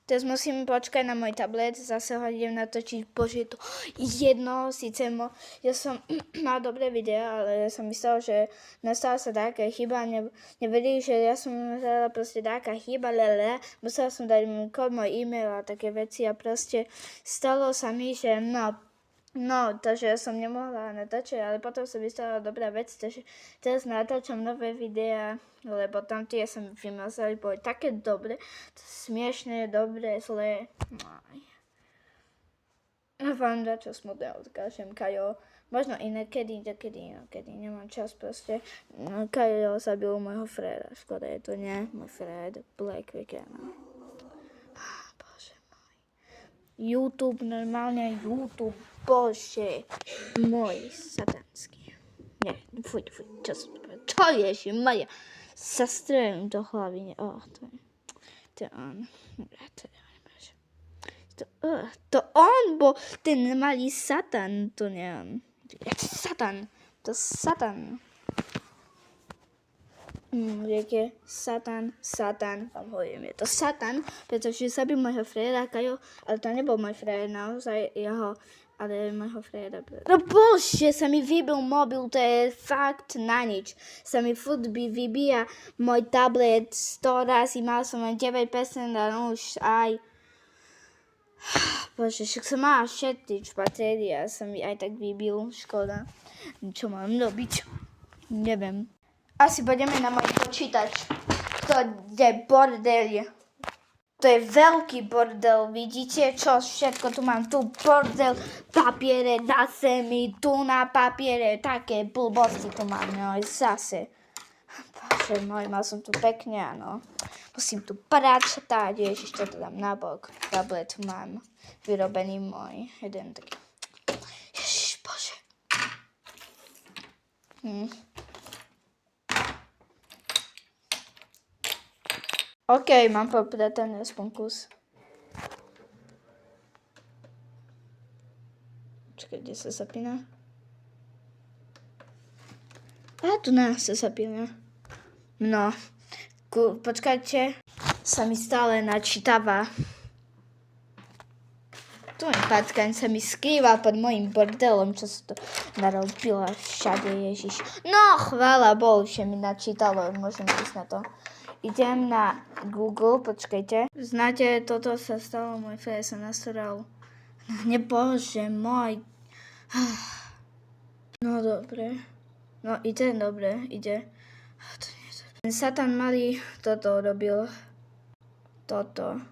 Teraz musím počkať na môj tablet, zase ho idem natočiť, bože, je to jedno, síce ja som mal dobré videa, ale som myslel, že nastala sa taká chyba, nevedeli, že ja som myslela proste taká chyba, musela som dať kód, môj e-mail a také veci a proste stalo sa mi, že No, takže ja som nemohla natáčať, ale potom sa mi stala dobrá vec, takže teraz natáčam nové videá, lebo tam tie som vymazali, boli také dobre, smiešné, dobré, zlé. A vám dačo smutné odkážem, Kajo. Možno inokedy, nemám čas proste. Kajo zabil môjho fréra, škoda je to, nie? Môj frér, Black Weekend. YouTube, normálne YouTube, bože, môj satanský. Nie, fuj, čo Ježimaria, sa strelím do hlavy, to je on. To on bol ten malý satan, to nie on. Satan, to satan. Viete, Satan, vám hovorím, je to Satan, pretože zabil môjho fréra, Kajo, ale to nebol môj frér, naozaj jeho, ale môjho fréra. No bože, sa mi vybil mobil, to je fakt na nič. Sa mi furt vybíja môj tablet 100 razy, mal som len 9% a už aj. Bože, však som mala šetrič batéria, sa mi aj tak vybil, škoda. Čo mám robiť? Neviem. Asi budeme na môj počítač. To je bordel. To je veľký bordel. Vidíte, čo všetko tu mám? Tu bordel, papiere, zase mi tu na papiere. Také blbosti tu mám, no zase. Bože môj, mal som tu pekne, áno. Musím tu pračtať, ježiš, to dám nabok. Tablet tu mám vyrobený môj. Jeden taký. Ježiš, bože. OK, mám poprataný aspoň kus. Čakaj, kde sa zapína? A tu nás sa zapína. No, počkajte, sa mi stále načítava. Tu mi Patkaň sa mi skrýva pod mojim bordelom, čo sa to narobila všade, Ježiš. No, chvála Bohu, že mi načítalo, môžem ísť na to. Idem na Google, počkajte. Znáte, toto sa stalo, môj frér sa nasral. Bože môj. No dobre. No ide, dobre, ide. To nie je dobre. Ten Satan malý toto robil. Toto.